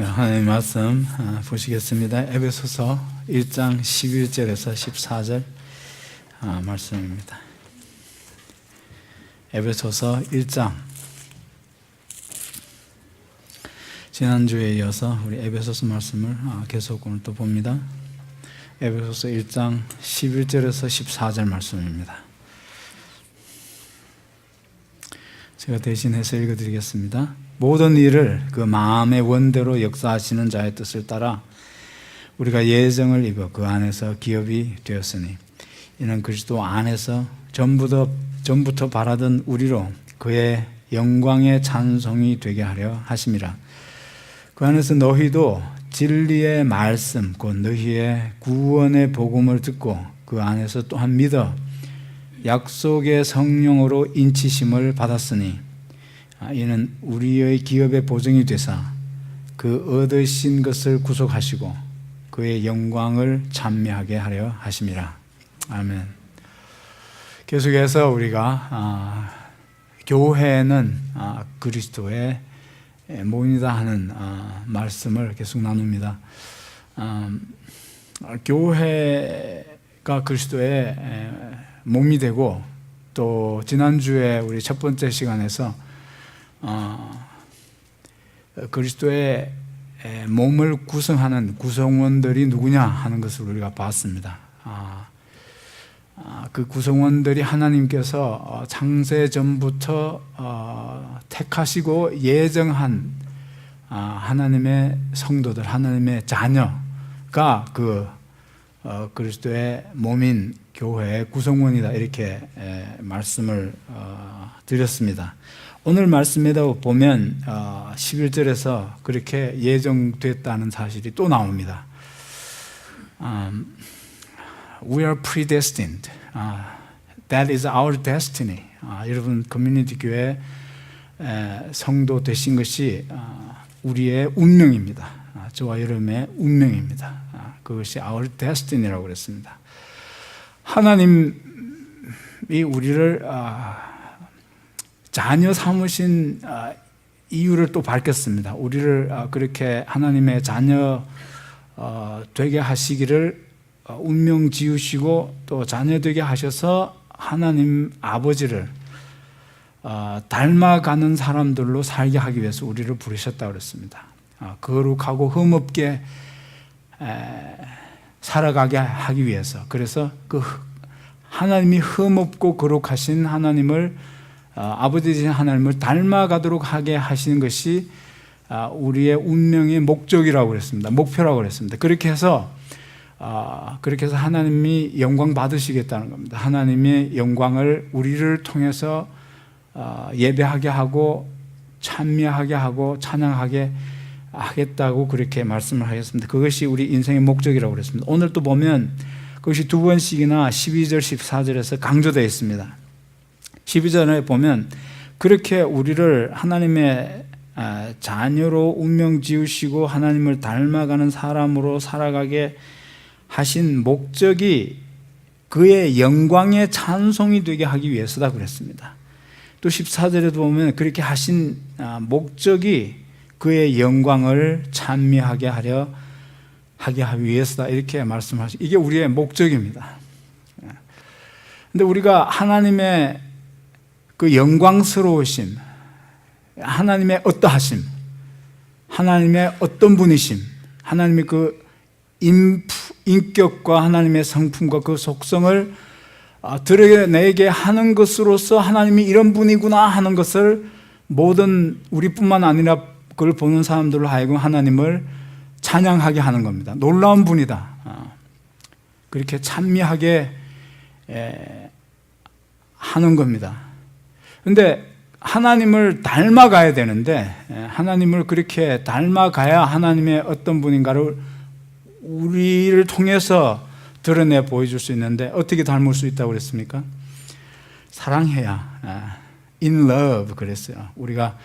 하나님의 말씀 보시겠습니다. 에베소서 1장 11절에서 14절 말씀입니다. 에베소서 1장, 지난주에 이어서 우리 에베소서 말씀을 계속 오늘 또 봅니다. 에베소서 1장 11절에서 14절 말씀입니다. 제가 대신해서 읽어드리겠습니다. 모든 일을 그 마음의 원대로 역사하시는 자의 뜻을 따라 우리가 예정을 입어 그 안에서 기업이 되었으니 이는 그리스도 안에서 전부터 바라던 우리로 그의 영광의 찬송이 되게 하려 하심이라. 그 안에서 너희도 진리의 말씀 곧 너희의 구원의 복음을 듣고 그 안에서 또한 믿어 약속의 성령으로 인치심을 받았으니 이는 우리의 기업의 보증이 되사 그 얻으신 것을 구속하시고 그의 영광을 찬미하게 하려 하심이라. 아멘. 계속해서 우리가 교회는 그리스도의 몸이다 하는 말씀을 계속 나눕니다. 교회가 그리스도의 몸이 되고, 또 지난주에 우리 첫 번째 시간에서 그리스도의 몸을 구성하는 구성원들이 누구냐 하는 것을 우리가 봤습니다. 그 구성원들이 하나님께서 창세 전부터 택하시고 예정한 하나님의 성도들, 하나님의 자녀가 그 그리스도의 몸인 교회의 구성원이다, 이렇게 말씀을 드렸습니다. 오늘 말씀에도 보면 11절에서 그렇게 예정됐다는 사실이 또 나옵니다. We are predestined. That is our destiny. 여러분 커뮤니티 교회 성도 되신 것이 우리의 운명입니다. 저와 여러분의 운명입니다. 그것이 our destiny라고 그랬습니다. 하나님이 우리를 자녀 삼으신 이유를 또 밝혔습니다. 우리를 그렇게 하나님의 자녀 되게 하시기를 운명 지으시고 또 자녀 되게 하셔서 하나님 아버지를 닮아가는 사람들로 살게 하기 위해서 우리를 부르셨다고 그랬습니다. 거룩하고 흠없게 살아가게 하기 위해서. 그래서 그 하나님이 흠없고 거룩하신 하나님을, 아버지이신 하나님을 닮아가도록 하게 하시는 것이 우리의 운명의 목적이라고 그랬습니다. 목표라고 그랬습니다. 그렇게 해서 하나님이 영광 받으시겠다는 겁니다. 하나님의 영광을 우리를 통해서 예배하게 하고 찬미하게 하고 찬양하게 하겠다고 그렇게 말씀을 하셨습니다. 그것이 우리 인생의 목적이라고 그랬습니다. 오늘 또 보면 그것이 두 번씩이나 12절 14절에서 강조되어 있습니다. 12절에 보면 그렇게 우리를 하나님의 자녀로 운명 지으시고 하나님을 닮아가는 사람으로 살아가게 하신 목적이 그의 영광의 찬송이 되게 하기 위해서다 그랬습니다. 또 14절에도 보면 그렇게 하신 목적이 그의 영광을 찬미하게 하기 위해서다, 이렇게 말씀하시고, 이게 우리의 목적입니다. 그런데 우리가 하나님의 그 영광스러우심, 하나님의 어떠하심, 하나님의 어떤 분이심, 하나님의 그 인격과 하나님의 성품과 그 속성을 드러내게 하는 것으로서 하나님이 이런 분이구나 하는 것을 모든 우리뿐만 아니라 그걸 보는 사람들로 하여금 하나님을 찬양하게 하는 겁니다. 놀라운 분이다, 그렇게 찬미하게 하는 겁니다. 그런데 하나님을 닮아가야 되는데, 하나님을 그렇게 닮아가야 하나님의 어떤 분인가를 우리를 통해서 드러내 보여줄 수 있는데, 어떻게 닮을 수 있다고 그랬습니까? 사랑해야, in love 그랬어요. 우리가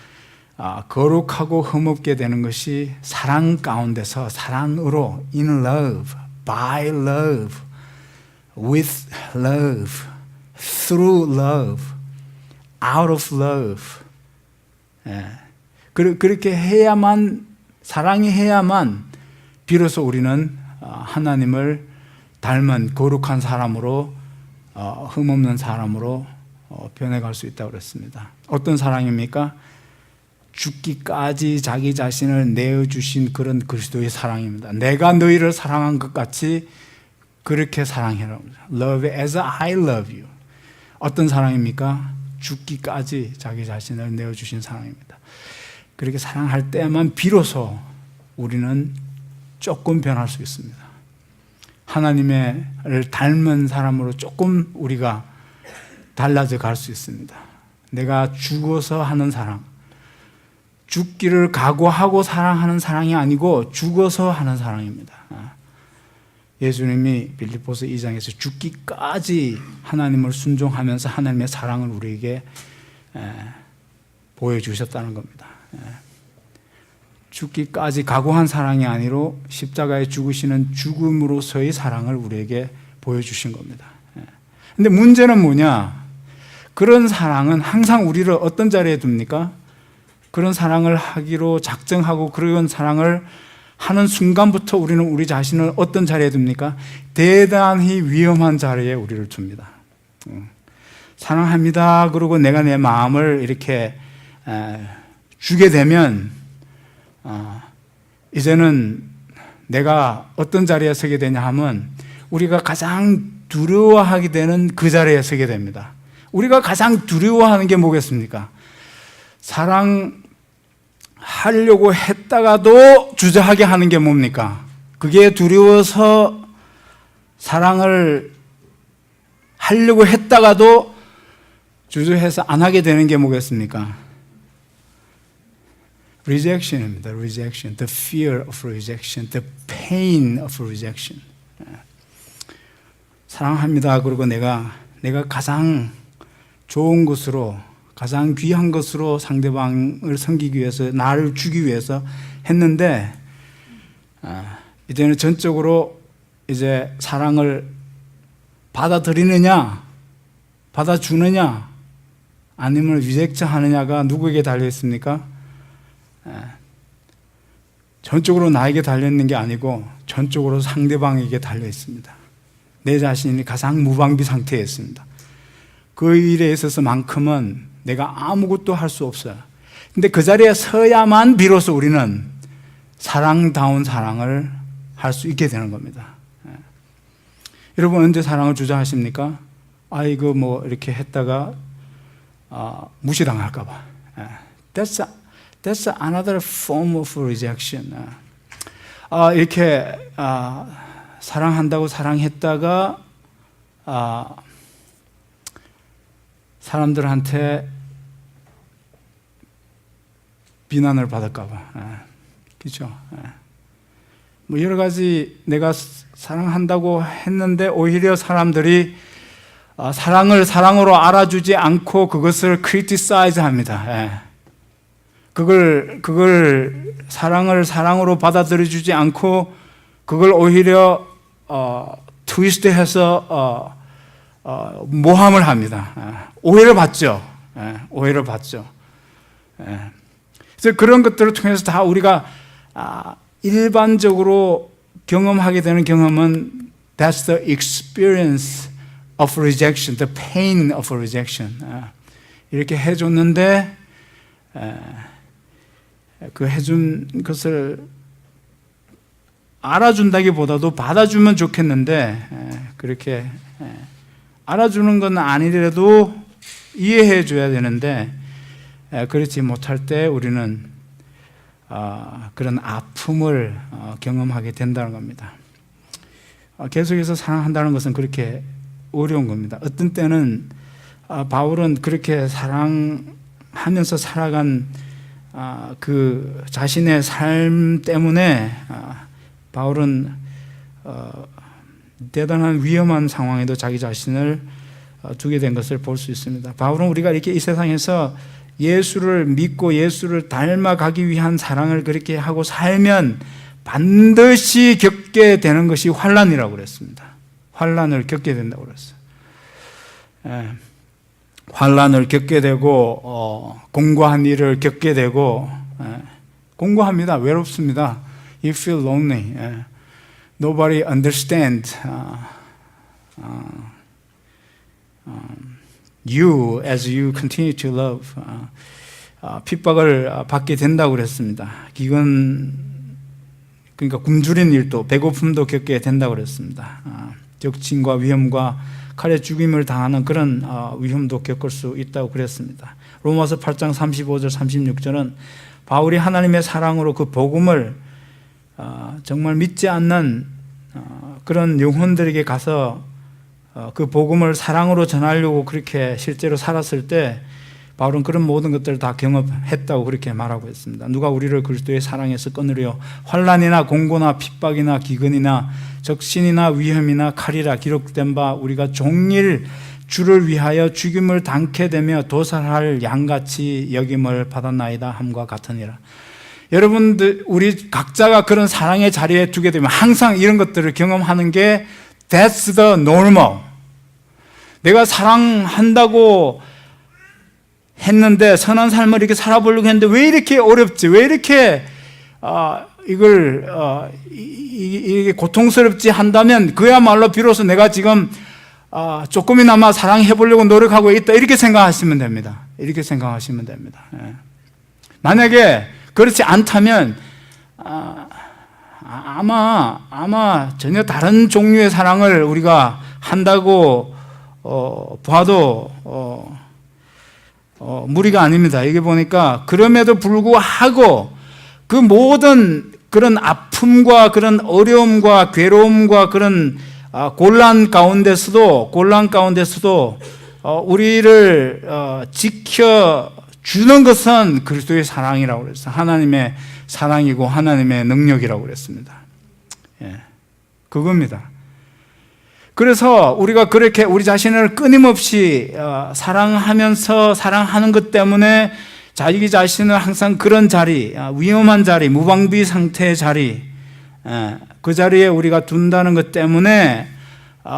거룩하고 흠없게 되는 것이 사랑 가운데서, 사랑으로, in love, by love, with love, through love, out of love. 그렇게 해야만 사랑이 해야만 비로소 우리는 하나님을 닮은 거룩한 사람으로, 흠없는 사람으로 변해갈 수 있다고 그랬습니다. 어떤 사랑입니까? 죽기까지 자기 자신을 내어주신 그런 그리스도의 사랑입니다. 내가 너희를 사랑한 것 같이 그렇게 사랑해라. Love as I love you. 어떤 사랑입니까? 죽기까지 자기 자신을 내어주신 사랑입니다. 그렇게 사랑할 때만 비로소 우리는 조금 변할 수 있습니다. 하나님을 닮은 사람으로 조금 우리가 달라져 갈 수 있습니다. 내가 죽어서 하는 사랑, 죽기를 각오하고 사랑하는 사랑이 아니고 죽어서 하는 사랑입니다. 예수님이 빌립보서 2장에서 죽기까지 하나님을 순종하면서 하나님의 사랑을 우리에게 보여주셨다는 겁니다. 죽기까지 각오한 사랑이 아니로 십자가에 죽으시는 죽음으로서의 사랑을 우리에게 보여주신 겁니다. 근데 문제는 뭐냐? 그런 사랑은 항상 우리를 어떤 자리에 둡니까? 그런 사랑을 하기로 작정하고 그런 사랑을 하는 순간부터 우리는 우리 자신을 어떤 자리에 둡니까? 대단히 위험한 자리에 우리를 둡니다. 사랑합니다. 그러고 내가 내 마음을 이렇게 주게 되면 이제는 내가 어떤 자리에 서게 되냐 하면 우리가 가장 두려워하게 되는 그 자리에 서게 됩니다. 우리가 가장 두려워하는 게 뭐겠습니까? 사랑하려고 했다가도 주저하게 하는 게 뭡니까? 그게 두려워서 사랑을 하려고 했다가도 주저해서 안 하게 되는 게 뭐겠습니까? Rejection입니다. Rejection. The fear of rejection. The pain of rejection. 사랑합니다. 그리고 내가 가장 좋은 것으로, 가장 귀한 것으로 상대방을 섬기기 위해서, 나를 주기 위해서 했는데, 이제는 전적으로 이제 사랑을 받아들이느냐, 받아주느냐, 아니면 리젝트 하느냐가 누구에게 달려 있습니까? 전적으로 나에게 달려있는 게 아니고 전적으로 상대방에게 달려 있습니다. 내 자신이 가장 무방비 상태에 있습니다. 그 일에 있어서만큼은 내가 아무것도 할 수 없어요. 근데 그 자리에 서야만 비로소 우리는 사랑다운 사랑을 할 수 있게 되는 겁니다. 여러분 언제 사랑을 주저하십니까? 이거 뭐 이렇게 했다가 무시당할까 봐. That's another form of rejection. 이렇게 사랑한다고 사랑했다가 사람들한테 비난을 받을까 봐. 그렇죠? 뭐 여러 가지 내가 사랑한다고 했는데 오히려 사람들이 사랑을 사랑으로 알아주지 않고 그것을 criticize 합니다. 그걸 사랑을 사랑으로 받아들여주지 않고 그걸 오히려 트위스트해서 모함을 합니다. 오해를 받죠. 오해를 받죠. 그래서 그런 것들을 통해서 다 우리가 일반적으로 경험하게 되는 경험은 that's the experience of rejection, the pain of rejection. 이렇게 해줬는데 그 해준 것을 알아준다기보다도 받아주면 좋겠는데 그렇게 알아주는 건 아니더라도 이해해 줘야 되는데 그렇지 못할 때 우리는 그런 아픔을 경험하게 된다는 겁니다. 계속해서 사랑한다는 것은 그렇게 어려운 겁니다. 어떤 때는 바울은 그렇게 사랑하면서 살아간 그 자신의 삶 때문에 바울은 대단한 위험한 상황에도 자기 자신을 두게 된 것을 볼 수 있습니다. 바울은 우리가 이렇게 이 세상에서 예수를 믿고 예수를 닮아가기 위한 사랑을 그렇게 하고 살면 반드시 겪게 되는 것이 환난이라고 그랬습니다. 환난을 겪게 된다고 그랬어요. 환난을 겪게 되고 공고한 일을 겪게 되고 공고합니다. 외롭습니다. You feel lonely. Nobody understand you as you continue to love. 핍박을 받게 된다고 그랬습니다. 그러니까 굶주린 일도 배고픔도 겪게 된다고 그랬습니다. 적진과 위험과 칼에 죽임을 당하는 그런 위험도 겪을 수 있다고 그랬습니다. 로마서 8장 35절 36절은 바울이 하나님의 사랑으로 그 복음을 정말 믿지 않는 그런 영혼들에게 가서 그 복음을 사랑으로 전하려고 그렇게 실제로 살았을 때 바울은 그런 모든 것들을 다 경험했다고 그렇게 말하고 있습니다. 누가 우리를 그리스도의 사랑에서 끊으려 환난이나 공고나 핍박이나 기근이나 적신이나 위험이나 칼이라 기록된 바 우리가 종일 주를 위하여 죽임을 당케 되며 도살할 양같이 여김을 받았나이다 함과 같으니라. 여러분들 우리 각자가 그런 사랑의 자리에 두게 되면 항상 이런 것들을 경험하는 게 That's the normal. 내가 사랑한다고 했는데 선한 삶을 이렇게 살아보려고 했는데 왜 이렇게 어렵지? 왜 이렇게 이게 고통스럽지 한다면 그야말로 비로소 내가 지금 조금이나마 사랑해보려고 노력하고 있다 이렇게 생각하시면 됩니다. 이렇게 생각하시면 됩니다. 만약에 그렇지 않다면 아마 전혀 다른 종류의 사랑을 우리가 한다고 봐도 무리가 아닙니다. 이게 보니까 그럼에도 불구하고 그 모든 그런 아픔과 그런 어려움과 괴로움과 그런 곤란 가운데서도 우리를 지켜주는 것은 그리스도의 사랑이라고 그랬어요. 하나님의 사랑이고 하나님의 능력이라고 그랬습니다. 그겁니다. 그래서 우리가 그렇게 우리 자신을 끊임없이 사랑하면서 사랑하는 것 때문에 자기 자신을 항상 그런 자리, 위험한 자리, 무방비 상태의 자리, 그 자리에 우리가 둔다는 것 때문에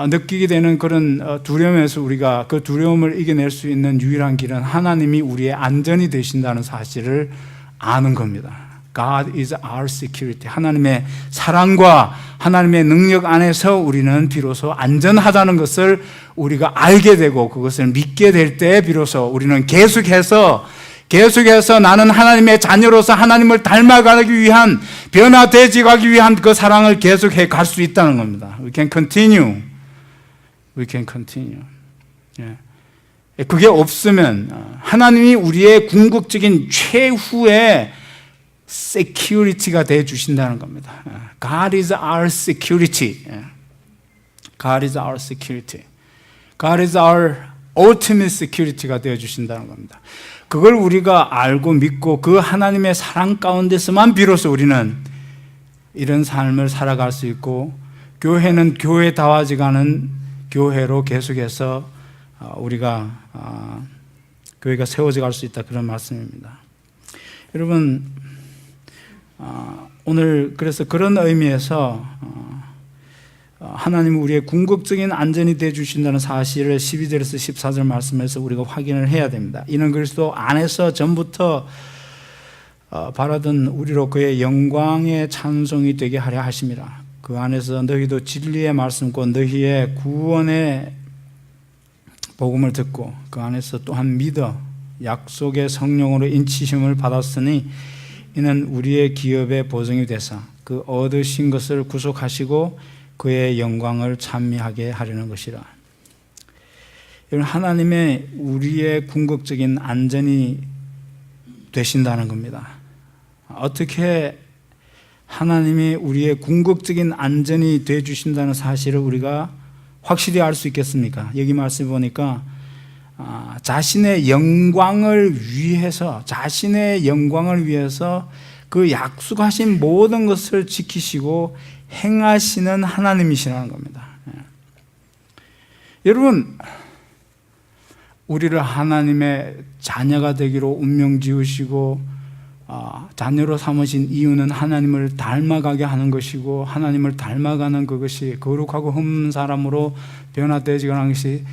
느끼게 되는 그런 두려움에서 우리가 그 두려움을 이겨낼 수 있는 유일한 길은 하나님이 우리의 안전이 되신다는 사실을 아는 겁니다. God is our security. 하나님의 사랑과 하나님의 능력 안에서 우리는 비로소 안전하다는 것을 우리가 알게 되고 그것을 믿게 될 때 비로소 우리는 계속해서 나는 하나님의 자녀로서 하나님을 닮아가기 위한 변화되지 가기 위한 그 사랑을 계속해 갈 수 있다는 겁니다. We can continue. 그게 없으면 하나님이 우리의 궁극적인 최후의 security가 되어 주신다는 겁니다. God is our security. God is our security. God is our ultimate security가 되어 주신다는 겁니다. 그걸 우리가 알고 믿고 그 하나님의 사랑 가운데서만 비로소 우리는 이런 삶을 살아갈 수 있고 교회는 교회다워지가는 교회로 계속해서 우리가 교회가 세워져 갈 수 있다 그런 말씀입니다. 여러분 오늘 그래서 그런 의미에서 하나님은 우리의 궁극적인 안전이 되어 주신다는 사실을 12절에서 14절 말씀에서 우리가 확인을 해야 됩니다. 이는 그리스도 안에서 전부터 바라던 우리로 그의 영광의 찬송이 되게 하려 하심이라. 그 안에서 너희도 진리의 말씀과 너희의 구원의 복음을 듣고 그 안에서 또한 믿어 약속의 성령으로 인치심을 받았으니 이는 우리의 기업의 보증이 되사 그 얻으신 것을 구속하시고 그의 영광을 찬미하게 하려는 것이라. 여러분 하나님의 우리의 궁극적인 안전이 되신다는 겁니다. 어떻게 하나님이 우리의 궁극적인 안전이 되어 주신다는 사실을 우리가 확실히 알 수 있겠습니까? 여기 말씀 보니까 자신의 영광을 위해서 그 약속하신 모든 것을 지키시고 행하시는 하나님이시라는 겁니다. 여러분 우리를 하나님의 자녀가 되기로 운명 지으시고 자녀로 삼으신 이유는 하나님을 닮아가게 하는 것이고 하나님을 닮아가는 그것이 거룩하고 흠없는 사람으로 변화되지 않은 것이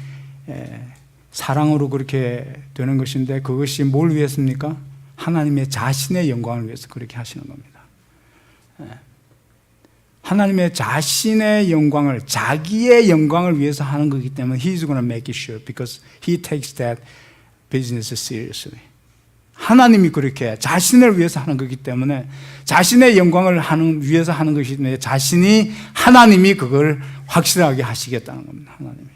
사랑으로 그렇게 되는 것인데 그것이 뭘 위해서입니까? 하나님의 자신의 영광을 위해서 그렇게 하시는 겁니다. 하나님의 자신의 영광을, 자기의 영광을 위해서 하는 거기 때문에 He's going to make it sure because He takes that business seriously. 하나님이 그렇게 자신을 위해서 하는 거기 때문에, 자신의 영광을 위해서 하는 것이기 때문에 자신이, 하나님이 그걸 확실하게 하시겠다는 겁니다. 하나님이.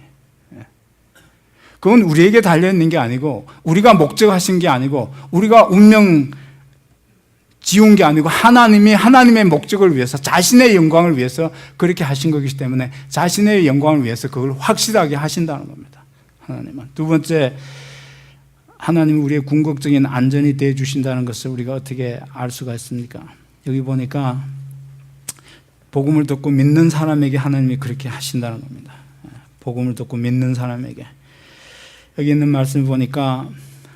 그건 우리에게 달려있는 게 아니고, 우리가 목적하신 게 아니고, 우리가 운명 지운 게 아니고, 하나님의 목적을 위해서, 자신의 영광을 위해서 그렇게 하신 거기 때문에 자신의 영광을 위해서 그걸 확실하게 하신다는 겁니다. 하나님은. 두 번째, 하나님은 우리의 궁극적인 안전이 되어 주신다는 것을 우리가 어떻게 알 수가 있습니까? 여기 보니까 복음을 듣고 믿는 사람에게 하나님이 그렇게 하신다는 겁니다. 복음을 듣고 믿는 사람에게. 여기 있는 말씀을 보니까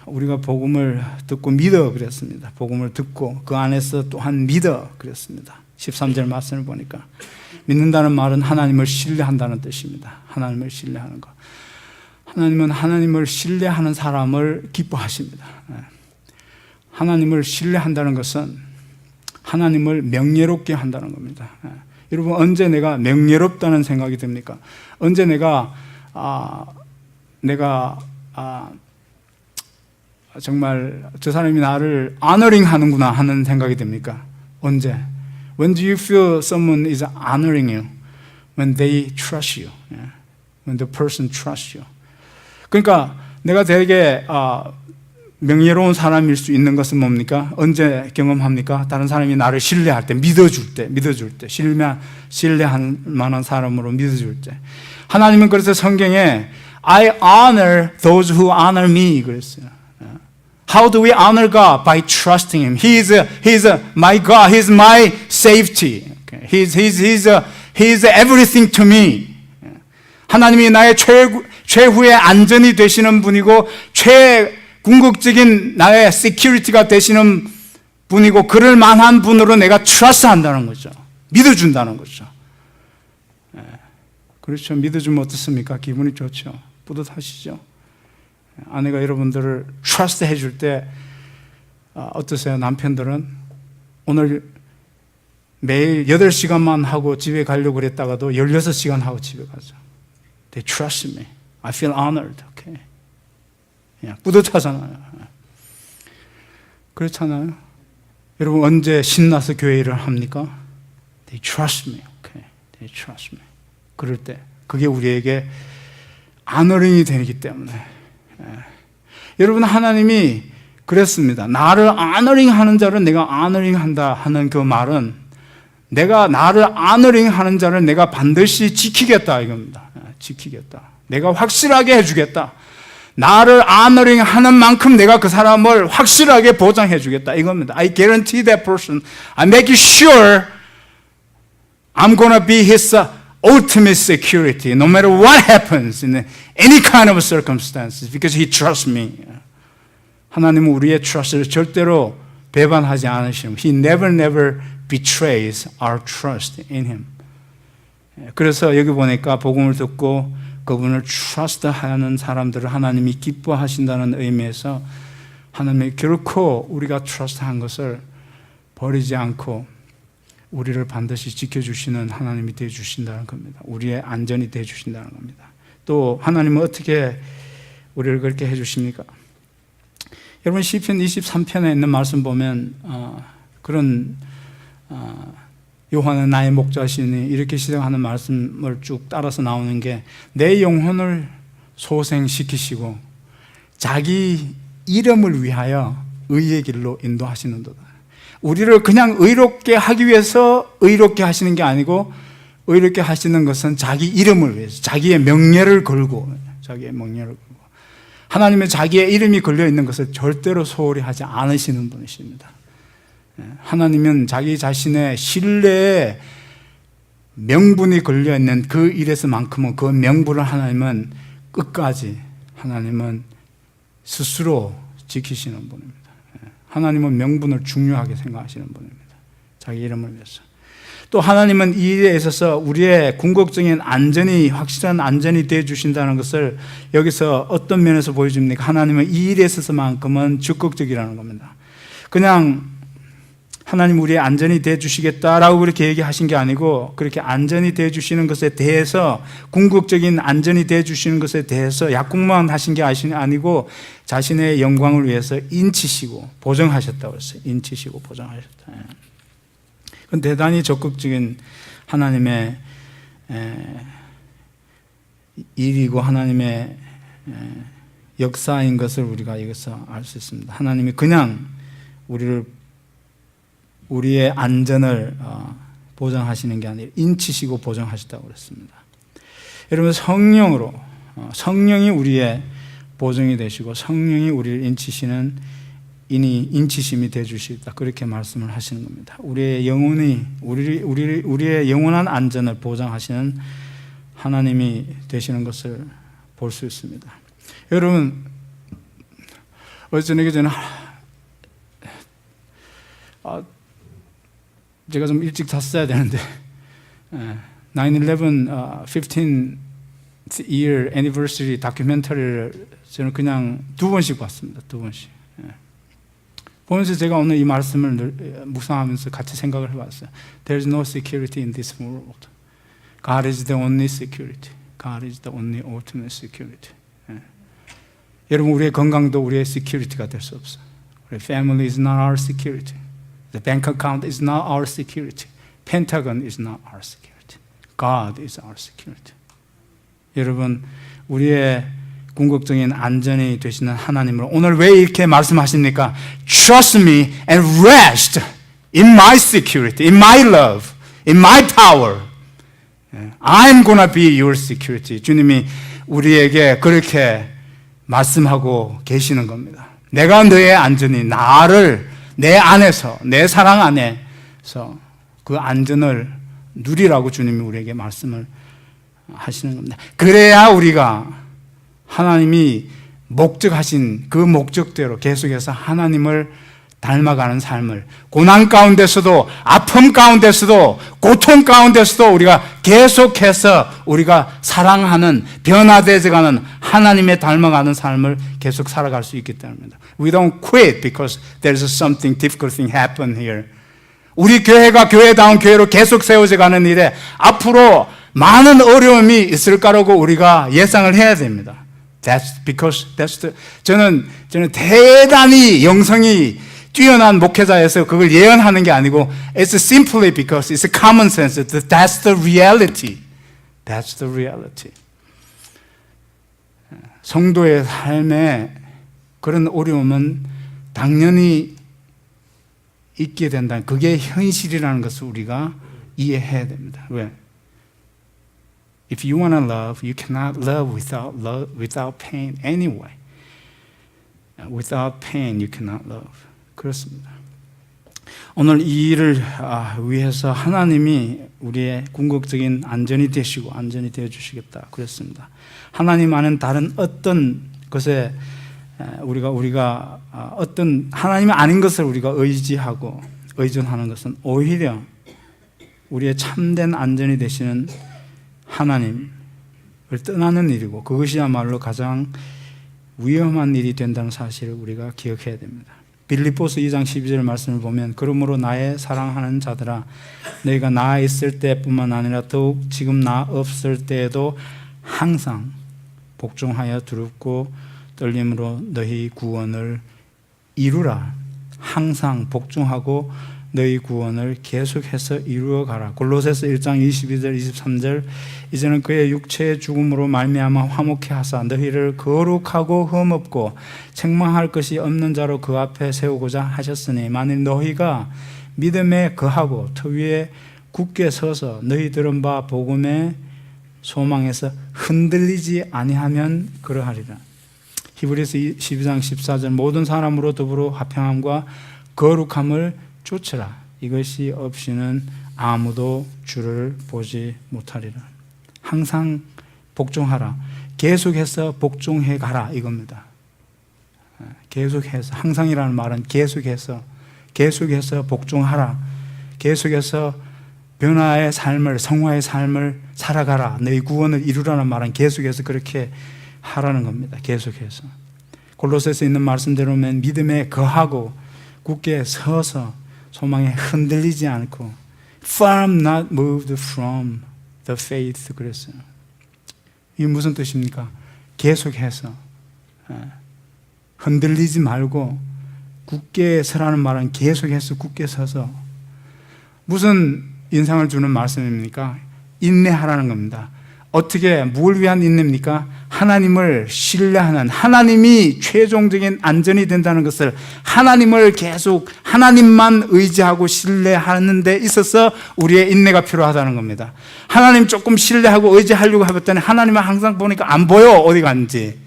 우리가 복음을 듣고 믿어 그랬습니다. 복음을 듣고 그 안에서 또한 믿어 그랬습니다. 13절 말씀을 보니까 믿는다는 말은 하나님을 신뢰한다는 뜻입니다. 하나님을 신뢰하는 것. 하나님은 하나님을 신뢰하는 사람을 기뻐하십니다. 하나님을 신뢰한다는 것은 하나님을 명예롭게 한다는 겁니다. 여러분, 언제 내가 명예롭다는 생각이 듭니까? 언제 내가 정말 저 사람이 나를 honoring 하는구나 하는 생각이 듭니까? 언제? When do you feel someone is honoring you? When they trust you. When the person trusts you. 그러니까 내가 되게 명예로운 사람일 수 있는 것은 뭡니까? 언제 경험합니까? 다른 사람이 나를 신뢰할 때, 믿어줄 때, 신뢰할 만한 사람으로 믿어줄 때. 하나님은 그래서 성경에 I honor those who honor me 그랬어요. How do we honor God? By trusting Him. He is my God. He is my safety. He is everything to me. 하나님이 나의 최후의 안전이 되시는 분이고, 궁극적인 나의 security가 되시는 분이고, 그럴 만한 분으로 내가 trust한다는 거죠. 믿어준다는 거죠. 그렇죠. 믿어주면 어떻습니까? 기분이 좋죠. 뿌듯하시죠. 아내가 여러분들을 trust 해줄 때 어떠세요? 남편들은 오늘 매일 8시간만 하고 집에 가려고 그랬다가도 16시간 하고 집에 가죠. They trust me. I feel honored. Okay. 뿌듯하잖아요. 그렇잖아요. 여러분, 언제 신나서 교회 일을 합니까? They trust me. Okay. They trust me. 그럴 때 그게 우리에게 honoring이 되기 때문에. 여러분, 하나님이 그랬습니다. 나를 honoring 하는 자를 내가 honoring 한다 하는 그 말은, 내가 나를 honoring 하는 자를 내가 반드시 지키겠다 이겁니다. 지키겠다. 내가 확실하게 해주겠다. 나를 honoring 하는 만큼 내가 그 사람을 확실하게 보장해 주겠다 이겁니다. I guarantee that person. I make it sure I'm gonna be his ultimate security no matter what happens in any kind of circumstances because he trusts me. 하나님은 우리의 trust를 절대로 배반하지 않으시는, He never betrays our trust in Him. 그래서 여기 보니까 복음을 듣고 그분을 trust하는 사람들을 하나님이 기뻐하신다는 의미에서 하나님이 결코 우리가 trust한 것을 버리지 않고 우리를 반드시 지켜주시는 하나님이 되어주신다는 겁니다. 우리의 안전이 되어주신다는 겁니다. 또 하나님은 어떻게 우리를 그렇게 해주십니까? 여러분, 시편 23편에 있는 말씀 보면 그런 여호와는 나의 목자시니 이렇게 시작하는 말씀을 쭉 따라서 나오는 게, 내 영혼을 소생시키시고 자기 이름을 위하여 의의 길로 인도하시는도다. 우리를 그냥 의롭게 하기 위해서 의롭게 하시는 게 아니고, 의롭게 하시는 것은 자기 이름을 위해서, 자기의 명예를 걸고, 하나님의 자기의 이름이 걸려 있는 것을 절대로 소홀히 하지 않으시는 분이십니다. 하나님은 자기 자신의 신뢰에 명분이 걸려 있는 그 일에서만큼은 그 명분을 하나님은 끝까지 하나님은 스스로 지키시는 분입니다. 하나님은 명분을 중요하게 생각하시는 분입니다. 자기 이름을 위해서. 또 하나님은 이 일에 있어서 우리의 궁극적인 안전이, 확실한 안전이 되어 주신다는 것을 여기서 어떤 면에서 보여줍니까? 하나님은 이 일에 있어서만큼은 적극적이라는 겁니다. 그냥 하나님 우리의 안전이 돼 주시겠다라고 그렇게 얘기하신 게 아니고, 그렇게 안전이 돼 주시는 것에 대해서, 궁극적인 안전이 돼 주시는 것에 대해서 약국만 하신 게 아니고 자신의 영광을 위해서 인치시고 보정하셨다고 했어요. 인치시고 보정하셨다. 그건 대단히 적극적인 하나님의 일이고 하나님의 역사인 것을 우리가 여기서 알 수 있습니다. 하나님이 그냥 우리의 안전을 보장하시는 게 아니라 인치시고 보장하셨다고 그랬습니다. 여러분, 성령이 우리의 보정이 되시고 성령이 우리를 인치시는 인치심이 되주시다, 그렇게 말씀을 하시는 겁니다. 우리의 영원한 안전을 보장하시는 하나님이 되시는 것을 볼 수 있습니다. 여러분, 어쩌기 전에 제가 좀 일찍 잤어야 되는데 9/11 15th year anniversary 다큐멘터리를 저는 그냥 2번씩 봤습니다. 2번씩. 보면서 제가 오늘 이 말씀을 묵상하면서 같이 생각을 해봤어요. There is no security in this world. God is the only security. God is the only ultimate security. 여러분, 우리의 건강도 우리의 security가 될 수 없어요. 우리 family is not our security. The bank account is not our security. Pentagon is not our security. God is our security. 여러분, 우리의 궁극적인 안전이 되시는 하나님을 오늘 왜 이렇게 말씀하십니까? Trust me and rest in my security, in my love, in my power. I'm gonna be your security. 주님이 우리에게 그렇게 말씀하고 계시는 겁니다. 내가 너의 안전이, 나를 내 안에서, 내 사랑 안에서 그 안전을 누리라고 주님이 우리에게 말씀을 하시는 겁니다. 그래야 우리가 하나님이 목적하신 그 목적대로 계속해서 하나님을 닮아가는 삶을, 고난 가운데서도, 아픔 가운데서도, 고통 가운데서도 우리가 계속해서 우리가 사랑하는, 변화되어가는 하나님의 닮아가는 삶을 계속 살아갈 수 있기 때문입니다. We don't quit because there's something difficult thing happen here. 우리 교회가 교회다운 교회로 계속 세워져 가는 일에 앞으로 많은 어려움이 있을 거라고 우리가 예상을 해야 됩니다. 저는 대단히 영성이 뛰어난 목회자에서 그걸 예언하는 게 아니고, it's simply because it's common sense. That's the reality. That's the reality. 성도의 삶에 그런 어려움은 당연히 있게 된다. 그게 현실이라는 것을 우리가 이해해야 됩니다. 왜? If you want to love, you cannot love without pain anyway. Without pain, you cannot love. 그렇습니다. 오늘 이 일을 위해서 하나님이 우리의 궁극적인 안전이 되시고 안전이 되어 주시겠다 그랬습니다. 하나님 안은 다른 어떤 것에 우리가 어떤 하나님이 아닌 것을 우리가 의지하고 의존하는 것은 오히려 우리의 참된 안전이 되시는 하나님을 떠나는 일이고, 그것이야말로 가장 위험한 일이 된다는 사실을 우리가 기억해야 됩니다. 빌립보서 2장 12절 말씀을 보면, 그러므로 나의 사랑하는 자들아, 너희가 나 있을 때뿐만 아니라 더욱 지금 나 없을 때에도 항상 복종하여 두렵고 떨림으로 너희 구원을 이루라. 항상 복종하고 너희 구원을 계속해서 이루어 가라. 골로새서 1장 22절 23절, 이제는 그의 육체의 죽음으로 말미암아 화목케 하사 너희를 거룩하고 흠없고 책망할 것이 없는 자로 그 앞에 세우고자 하셨으니, 만일 너희가 믿음에 거하고 터 위에 굳게 서서 너희 들은 바 복음의 소망에서 흔들리지 아니하면 그러하리라. 히브리서 12장 14절, 모든 사람으로 더불어 화평함과 거룩함을 쫓으라. 이것이 없이는 아무도 주를 보지 못하리라. 항상 복종하라. 계속해서 복종해 가라 이겁니다. 계속해서, 항상이라는 말은 계속해서 복종하라. 계속해서 변화의 삶을, 성화의 삶을 살아가라. 너희 구원을 이루라는 말은 계속해서 그렇게 하라는 겁니다. 계속해서. 골로새서 있는 말씀대로면 믿음에 거하고 굳게 서서 소망에 흔들리지 않고 firm not moved from the faith 그랬어요. 이게 무슨 뜻입니까? 계속해서 흔들리지 말고 굳게 서라는 말은 계속해서 굳게 서서 무슨 인상을 주는 말씀입니까? 인내하라는 겁니다. 어떻게, 뭘 위한 인내입니까? 하나님을 신뢰하는, 하나님이 최종적인 안전이 된다는 것을, 하나님을 계속 하나님만 의지하고 신뢰하는 데 있어서 우리의 인내가 필요하다는 겁니다. 하나님 조금 신뢰하고 의지하려고 해봤더니 하나님은 항상 보니까 안 보여, 어디 갔는지.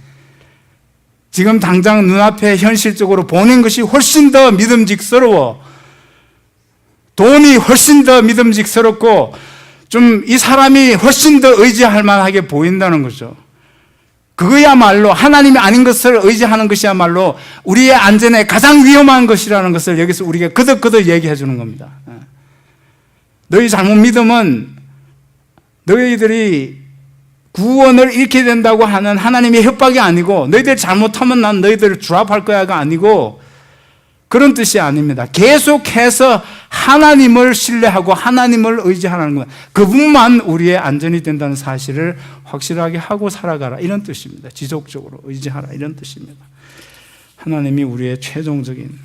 지금 당장 눈앞에 현실적으로 보는 것이 훨씬 더 믿음직스러워. 돈이 훨씬 더 믿음직스럽고 좀 이 사람이 훨씬 더 의지할 만하게 보인다는 거죠. 그거야말로 하나님이 아닌 것을 의지하는 것이야말로 우리의 안전에 가장 위험한 것이라는 것을 여기서 우리가 거듭거듭 얘기해 주는 겁니다. 너희 잘못 믿음은 너희들이 구원을 잃게 된다고 하는 하나님의 협박이 아니고 너희들 잘못하면 난 너희들을 주합할 거야가 아니고 그런 뜻이 아닙니다. 계속해서 하나님을 신뢰하고 하나님을 의지하라는 것, 그분만 우리의 안전이 된다는 사실을 확실하게 하고 살아가라, 이런 뜻입니다. 지속적으로 의지하라, 이런 뜻입니다. 하나님이 우리의 최종적인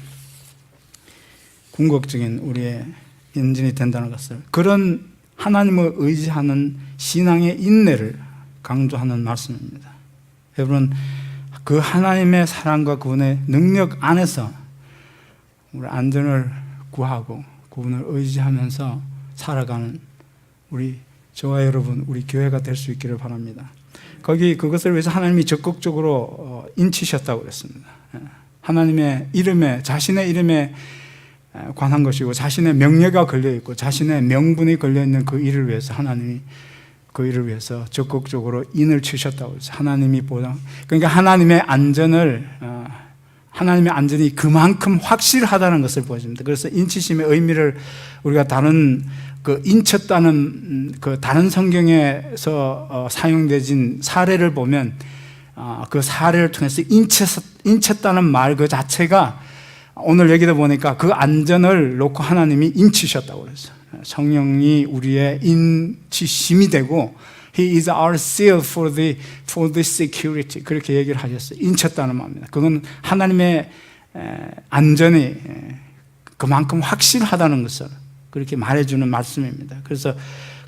궁극적인 우리의 인전이 된다는 것을, 그런 하나님을 의지하는 신앙의 인내를 강조하는 말씀입니다. 여러분, 그 하나님의 사랑과 그분의 능력 안에서 우리 안전을 구하고 그분을 의지하면서 살아가는 우리, 저와 여러분, 우리 교회가 될 수 있기를 바랍니다. 거기 그것을 위해서 하나님이 적극적으로 인치셨다고 그랬습니다. 하나님의 이름에, 자신의 이름에 관한 것이고 자신의 명예가 걸려있고 자신의 명분이 걸려있는 그 일을 위해서 하나님이 그 일을 위해서 적극적으로 인을 치셨다고 해서 하나님이 보장, 그러니까 하나님의 안전이 그만큼 확실하다는 것을 보여줍니다. 그래서 인치심의 의미를 우리가 다른 그 인쳤다는 그 다른 성경에서 사용되진 사례를 보면 그 사례를 통해서 인쳤다는 말 그 자체가 오늘 여기다 보니까 그 안전을 놓고 하나님이 인치셨다고 그랬어요. 성령이 우리의 인치심이 되고 He is our seal for the security. 그렇게 얘기를 하셨어요. 인쳤다는 말입니다. 그건 하나님의 안전이 그만큼 확실하다는 것을 그렇게 말해주는 말씀입니다. 그래서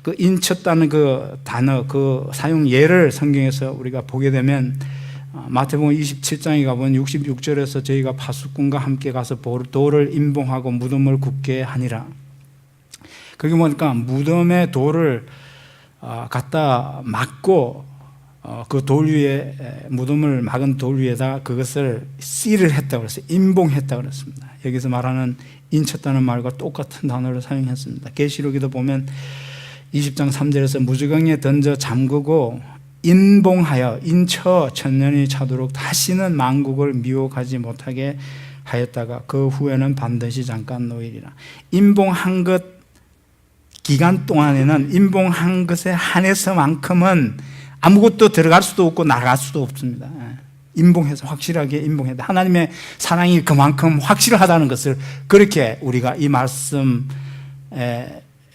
그 인쳤다는 그 단어, 그 사용 예를 성경에서 우리가 보게 되면 마태복음 27장에 가보면 66절에서 저희가 파수꾼과 함께 가서 돌을 임봉하고 무덤을 굽게 하니라. 거기 보니까 무덤에 돌을 갖다 막고 그 돌 위에, 무덤을 막은 돌 위에다 그것을 씨를 했다고 그랬어요. 임봉했다고 그랬습니다. 여기서 말하는 인쳤다는 말과 똑같은 단어를 사용했습니다. 계시록에도 보면 20장 3절에서 무지강에 던져 잠그고 인봉하여 인쳐 천년이 차도록 다시는 만국을 미혹하지 못하게 하였다가 그 후에는 반드시 잠깐 놓이리라. 임봉한 것 기간 동안에는 임봉한 것에 한해서만큼은 아무것도 들어갈 수도 없고 나갈 수도 없습니다. 임봉해서 확실하게 임봉했다. 하나님의 사랑이 그만큼 확실하다는 것을 그렇게 우리가 이 말씀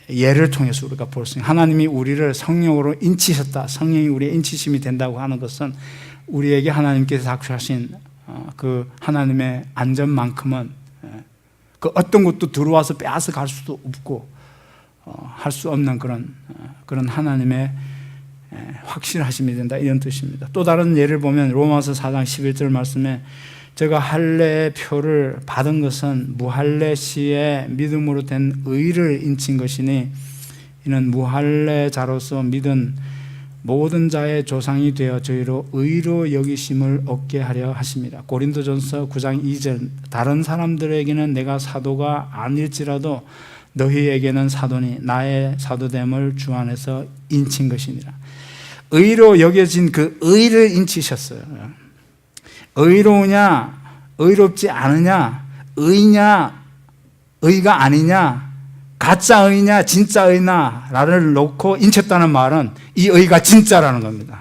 예를 통해서 우리가 볼 수 있습니다. 하나님이 우리를 성령으로 인치셨다, 성령이 우리의 인치심이 된다고 하는 것은 우리에게 하나님께서 작수하신 그 하나님의 안전만큼은 그 어떤 것도 들어와서 빼앗아 갈 수도 없고 할 수 없는 그런 하나님의 확실하심이 된다, 이런 뜻입니다. 또 다른 예를 보면 로마서 4장 11절 말씀에 제가 할례의 표를 받은 것은 무할례 시에 믿음으로 된 의를 인친 것이니 이는 무할례자로서 믿은 모든 자의 조상이 되어 저희로 의로 여기심을 얻게 하려 하십니다. 고린도전서 9장 2절 다른 사람들에게는 내가 사도가 아닐지라도 너희에게는 사도니 나의 사도됨을 주 안에서 인친 것이니라. 의로 여겨진 그 의를 인치셨어요. 의로우냐 의롭지 않으냐, 의냐 의가 아니냐, 가짜 의냐 진짜 의냐를 놓고 인쳤다는 말은 이 의가 진짜라는 겁니다.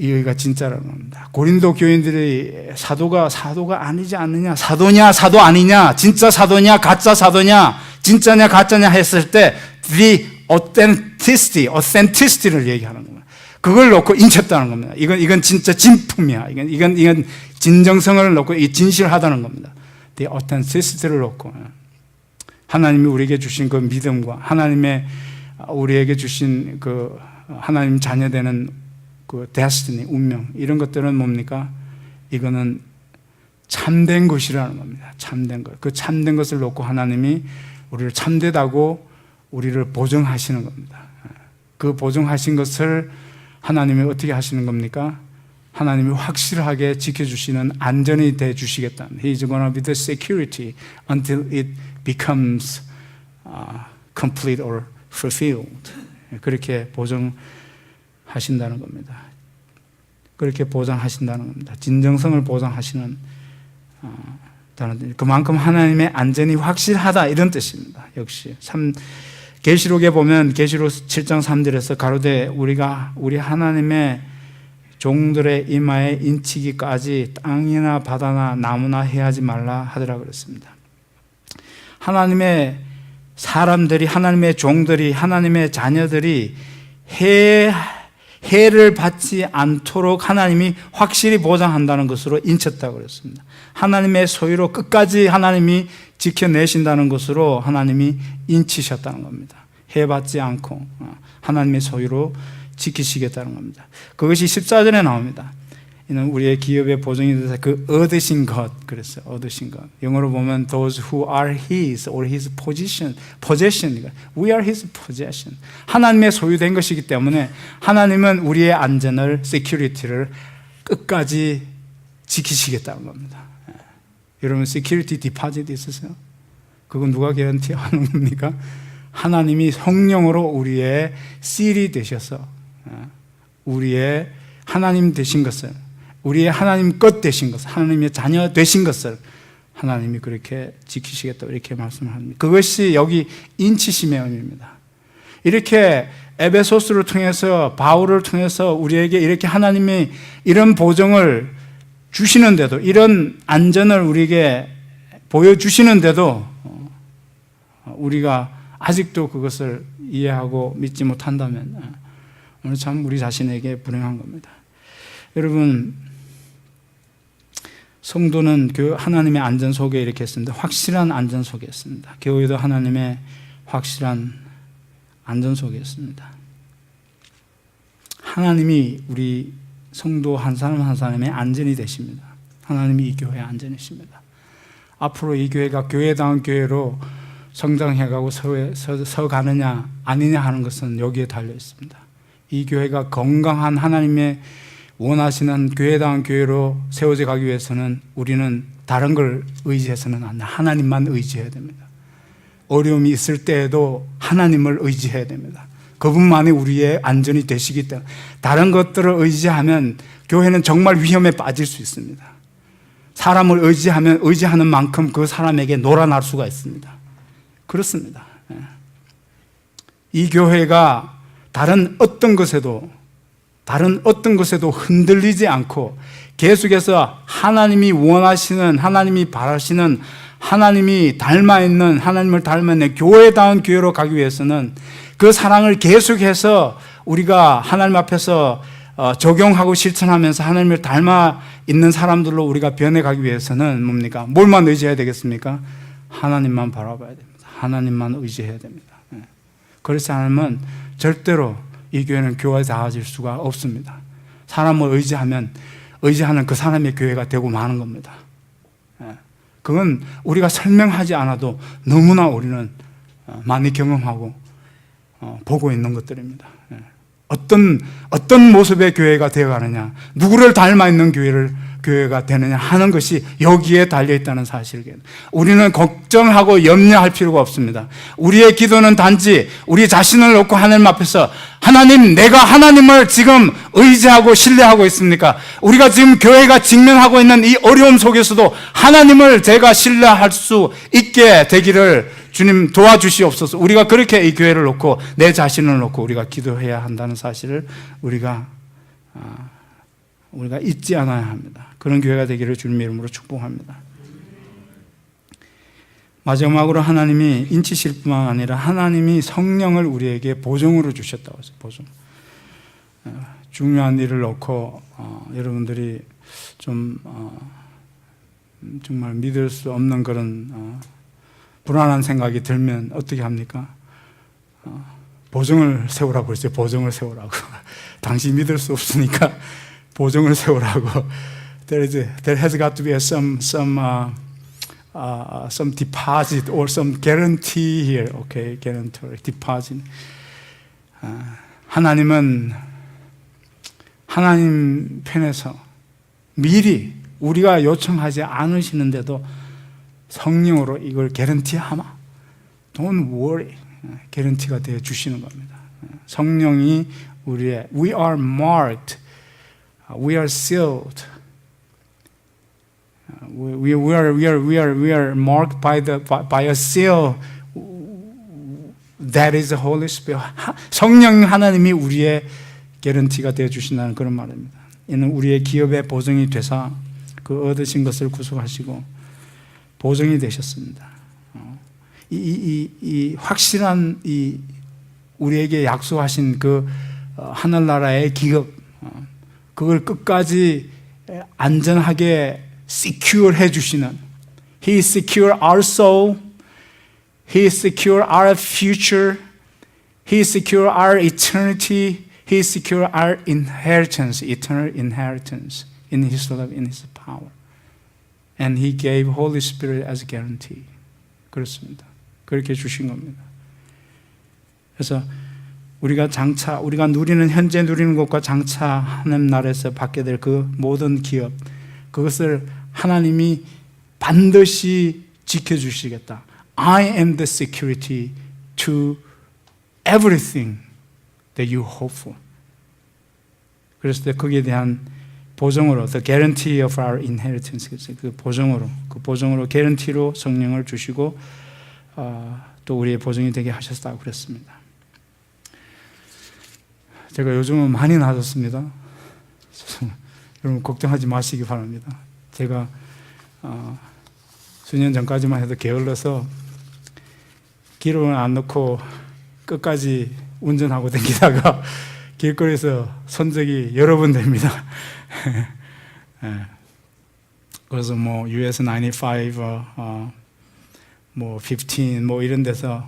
여기가 진짜라는 겁니다. 고린도 교인들이 사도가 아니지 않느냐, 사도냐 사도 아니냐, 진짜 사도냐 가짜 사도냐, 진짜냐 가짜냐 했을 때 the authenticity를 얘기하는 겁니다. 그걸 놓고 인쳤다는 겁니다. 이건 진짜 진품이야. 이건 진정성을 놓고 이 진실하다는 겁니다. the authenticity를 놓고 하나님이 우리에게 주신 그 믿음과 하나님의 우리에게 주신 그 하나님 자녀되는 그 destiny, 운명, 이런 것들은 뭡니까? 이거는 참된 것이라는 겁니다. 참된 것. 그 참된 것을 놓고 하나님이 우리를 참되다고 우리를 보증하시는 겁니다. 그 보증하신 것을 하나님이 어떻게 하시는 겁니까? 하나님이 확실하게 지켜주시는 안전이 돼 주시겠다. He is going to be the security until it becomes complete or fulfilled. 그렇게 보증하신다는 겁니다. 그렇게 보장하신다는 겁니다. 진정성을 보장하시는 그만큼 하나님의 안전이 확실하다 이런 뜻입니다. 역시 계시록에 보면 계시록 7장 3절에서 가로되 우리 하나님의 종들의 이마에 인치기까지 땅이나 바다나 나무나 해하지 말라 하더라 그랬습니다. 하나님의 사람들이, 하나님의 종들이, 하나님의 자녀들이 해를 받지 않도록 하나님이 확실히 보장한다는 것으로 인쳤다고 그랬습니다. 하나님의 소유로 끝까지 하나님이 지켜내신다는 것으로 하나님이 인치셨다는 겁니다. 해 받지 않고 하나님의 소유로 지키시겠다는 겁니다. 그것이 14절에 나옵니다. 이는 우리의 기업의 보증이 돼서 그 얻으신 것, 그랬어요. 얻으신 것. 영어로 보면 those who are his or his possession. We are his possession. 하나님의 소유된 것이기 때문에 하나님은 우리의 안전을, security를 끝까지 지키시겠다는 겁니다. 여러분 security deposit 있으세요? 그건 누가 개런티 하는 겁니까? 하나님이 성령으로 우리의 seal이 되셔서 우리의 하나님 되신 것을, 우리의 하나님 것 되신 것을, 하나님의 자녀 되신 것을 하나님이 그렇게 지키시겠다 이렇게 말씀을 합니다. 그것이 여기 인치심의 의미입니다. 이렇게 에베소스를 통해서, 바울을 통해서 우리에게 이렇게 하나님이 이런 보증을 주시는데도, 이런 안전을 우리에게 보여주시는데도 우리가 아직도 그것을 이해하고 믿지 못한다면 오늘 참 우리 자신에게 불행한 겁니다. 여러분, 성도는 그 하나님의 안전 속에 이렇게 있습니다. 확실한 안전 속에 있습니다. 교회도 하나님의 확실한 안전 속에 있습니다. 하나님이 우리 성도 한 사람 한 사람의 안전이 되십니다. 하나님이 이 교회의 안전이십니다. 앞으로 이 교회가 교회다운 교회로 성장해가고 서가느냐 아니냐 하는 것은 여기에 달려 있습니다. 이 교회가 건강한 하나님의 원하시는 교회다운 교회로 세워져 가기 위해서는 우리는 다른 걸 의지해서는 안 돼. 하나님만 의지해야 됩니다. 어려움이 있을 때에도 하나님을 의지해야 됩니다. 그분만이 우리의 안전이 되시기 때문에 다른 것들을 의지하면 교회는 정말 위험에 빠질 수 있습니다. 사람을 의지하면 의지하는 만큼 그 사람에게 놀아날 수가 있습니다. 그렇습니다. 이 교회가 다른 어떤 것에도 흔들리지 않고 계속해서 하나님이 원하시는, 하나님이 바라시는, 하나님이 닮아있는, 하나님을 닮아있는 교회다운 교회로 가기 위해서는 그 사랑을 계속해서 우리가 하나님 앞에서 적용하고 실천하면서 하나님을 닮아 있는 사람들로 우리가 변해가기 위해서는 뭡니까? 뭘만 의지해야 되겠습니까? 하나님만 바라봐야 됩니다. 하나님만 의지해야 됩니다. 그렇지 않으면 절대로 이 교회는 교회다워질 수가 없습니다. 사람을 의지하는 그 사람의 교회가 되고 마는 겁니다. 그건 우리가 설명하지 않아도 너무나 우리는 많이 경험하고 보고 있는 것들입니다. 어떤 모습의 교회가 되어가느냐, 누구를 닮아 있는 교회가 되느냐 하는 것이 여기에 달려있다는 사실을 우리는 걱정하고 염려할 필요가 없습니다. 우리의 기도는 단지 우리 자신을 놓고 하나님 앞에서 하나님, 내가 하나님을 지금 의지하고 신뢰하고 있습니까? 우리가 지금 교회가 직면하고 있는 이 어려움 속에서도 하나님을 제가 신뢰할 수 있게 되기를 주님 도와주시옵소서. 우리가 그렇게 이 교회를 놓고 내 자신을 놓고 우리가 기도해야 한다는 사실을 우리가 우리가 잊지 않아야 합니다. 그런 교회가 되기를 주님의 이름으로 축복합니다. 마지막으로 하나님이 인치실 뿐만 아니라 하나님이 성령을 우리에게 보증으로 주셨다고 했어요. 보증. 중요한 일을 놓고 여러분들이 좀 정말 믿을 수 없는 그런 불안한 생각이 들면 어떻게 합니까? 보증을 세우라고 그랬어요. 보증을 세우라고. 당신 믿을 수 없으니까 보증을 세우라고. There has got to be some deposit or some guarantee here. Okay, guarantor, deposit. 하나님은 하나님 편에서 미리 우리가 요청하지 않으시는데도 성령으로 이걸 개런티하마. Don't worry. 개런티가 되어 주시는 겁니다. 성령이 우리의 we are marked, we are sealed, we are marked by a seal that is the Holy Spirit. 성령 하나님이 우리의 개런티가 되어 주신다는 그런 말입니다. 이는 우리의 기업의 보증이 되사 그 얻으신 것을 구속하시고 보증이 되셨습니다. 이 확실한 우리에게 약속하신 그 하늘나라의 기업, 그걸 끝까지 안전하게 secure 해주시는, He secure our soul, He secure our future, He secure our eternity, He secure our inheritance, eternal inheritance in His love, in His power. And He gave Holy Spirit as a guarantee. 그렇습니다. 그렇게 주신 겁니다. 그래서 우리가 누리는, 현재 누리는 것과 장차 하나님 나라에서 받게 될 그 모든 기업, 그것을 하나님이 반드시 지켜주시겠다. I am the security to everything that you hope for. 그래서 거기에 대한 보증으로, the guarantee of our inheritance, 그 보증으로 guarantee로 성령을 주시고 또 우리의 보증이 되게 하셨다고 그랬습니다. 제가 요즘은 많이 나아졌습니다. 여러분 걱정하지 마시기 바랍니다. 제가 수년 전까지만 해도 게을러서 기름을 안 넣고 끝까지 운전하고 다니다가 길거리에서 선 적이 여러 번 됩니다. 그래서 뭐 US 95, 뭐 15, 이런 데서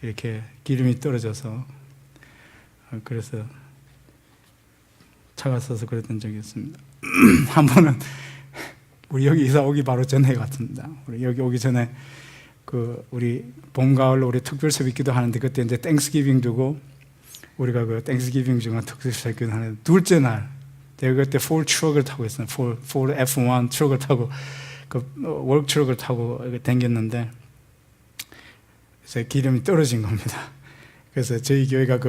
이렇게 기름이 떨어져서 그래서 차가 서서 그랬던 적이 있습니다. 한 번은 우리 여기 이사 오기 바로 전에 같습니다. 우리 여기 오기 전에 우리 봄 가을로 우리 특별 새벽 기도하는데 그때 이제 땡스기빙 두고 우리가 그 땡스기빙 중에 특별 새벽 기도하는데 둘째 날 제가 그때 폴 트럭을 타고 있어요. 폴 F1 트럭을 타고 워크 트럭을 타고 다녔는데 그래서 기름이 떨어진 겁니다. 그래서 저희 교회가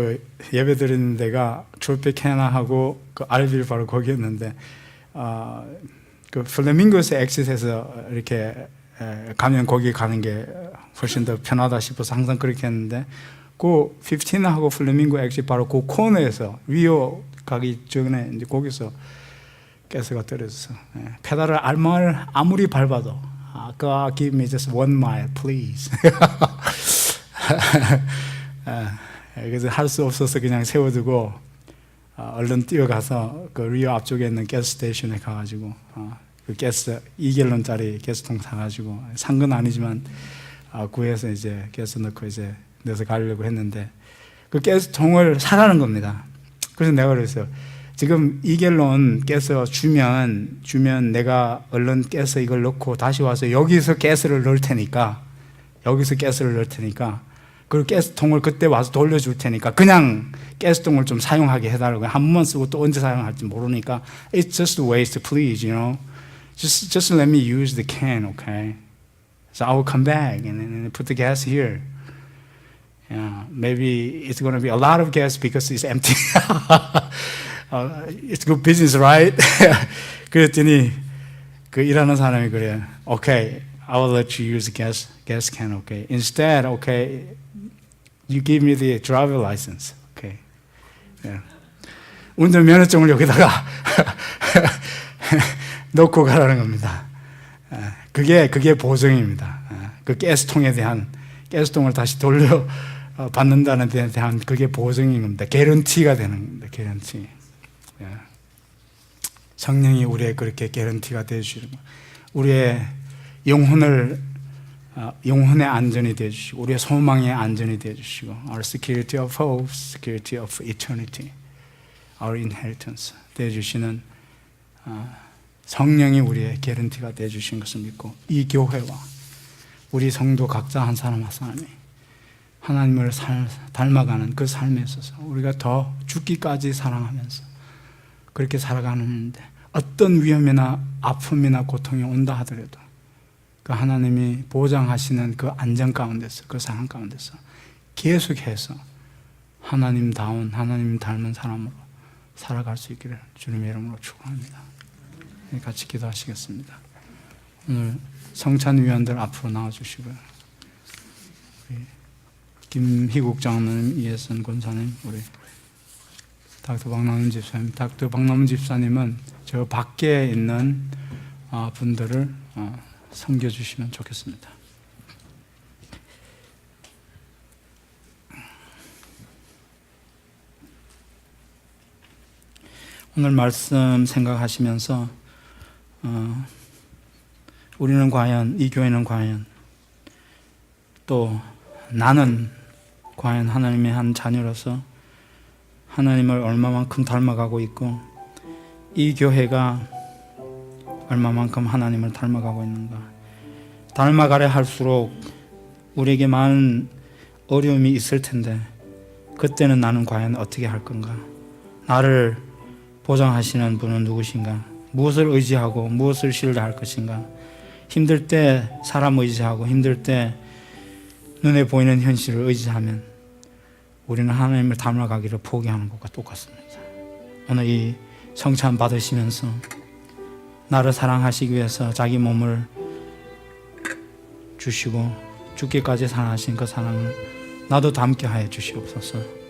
예배 드리는 데가 트로피카나하고 알빌 바로 거기였는데 플레밍고스 엑싯에서 이렇게 가면 거기 가는 게 훨씬 더 편하다 싶어서 항상 그렇게 했는데 그 15하고 플레밍고 엑싯 바로 그 코너에서 리오 가기 전에 이제 거기서 가스가 떨어져서 페달을 아무리 밟아도 God give me just 1 mile please. 그래서 할 수 없어서 그냥 세워두고 얼른 뛰어가서 그 리오 앞쪽에 있는 가스 스테이션에 가가지고 그 가스 2갤런짜리 가스통 사가지고 산 건 아니지만 구해서 이제 가스 넣고 이제 넣어서 가려고 했는데 그 가스통을 사라는 겁니다. 그래서 내가 그랬어요. 지금 2갤런 가스 주면 내가 얼른 가스 이걸 넣고 다시 와서 여기서 가스를 넣을 테니까 그 가스통을 그때 와서 돌려줄 테니까 그냥 가스통을 좀 사용하게 해달라고. 한 번만 쓰고 또 언제 사용할지 모르니까 It's just a waste, please, you know. Just let me use the can, okay? So I will come back and put the gas here. Yeah, maybe it's going to be a lot of gas because it's empty. It's good business, right? 그랬더니 그 일하는 사람이 그래. Okay, I will let you use the gas can, okay? Instead, okay, you give me the driver license, okay? Yeah. 운전면허증을 여기다가 놓고 가라는 겁니다. 그게 보증입니다. 그 가스통에 대한, 가스통을 다시 돌려 받는다는 데 대한 그게 보증인 겁니다. 개런티가 되는 겁니다. 개런티. 성령이 우리의 그렇게 개런티가 되어주시는 거. 우리의 영혼의 안전이 되어주시고, 우리의 소망의 안전이 되어주시고, our security of hope, security of eternity, our inheritance 되어주시는 성령이 우리의 개런티가 되어주신 것을 믿고, 이 교회와 우리 성도 각자 한 사람 한 사람이 하나님을 닮아가는 그 삶에 있어서 우리가 더 죽기까지 사랑하면서 그렇게 살아가는데, 어떤 위험이나 아픔이나 고통이 온다 하더라도 그 하나님이 보장하시는 그 안전 가운데서, 그 사랑 가운데서 계속해서 하나님다운, 하나님 닮은 사람으로 살아갈 수 있기를 주님의 이름으로 축원합니다. 같이 기도하시겠습니다. 오늘 성찬위원들 앞으로 나와주시고요. 김희국 장로님, 이혜선 권사님, 우리 닥터 박남훈 집사님. 닥터 박남훈 집사님은 저 밖에 있는 분들을 섬겨주시면 좋겠습니다. 오늘 말씀 생각하시면서 우리는 과연, 이 교회는 과연, 또 나는 과연 하나님의 한 자녀로서 하나님을 얼마만큼 닮아가고 있고, 이 교회가 얼마만큼 하나님을 닮아가고 있는가. 닮아가려 할수록 우리에게 많은 어려움이 있을 텐데, 그때는 나는 과연 어떻게 할 건가. 나를 보장하시는 분은 누구신가. 무엇을 의지하고 무엇을 신뢰할 것인가. 힘들 때 사람 의지하고, 힘들 때 눈에 보이는 현실을 의지하면 우리는 하나님을 닮아가기를 포기하는 것과 똑같습니다. 오늘 이 성찬 받으시면서 나를 사랑하시기 위해서 자기 몸을 주시고 죽기까지 사랑하신 그 사랑을 나도 닮게 하여 주시옵소서.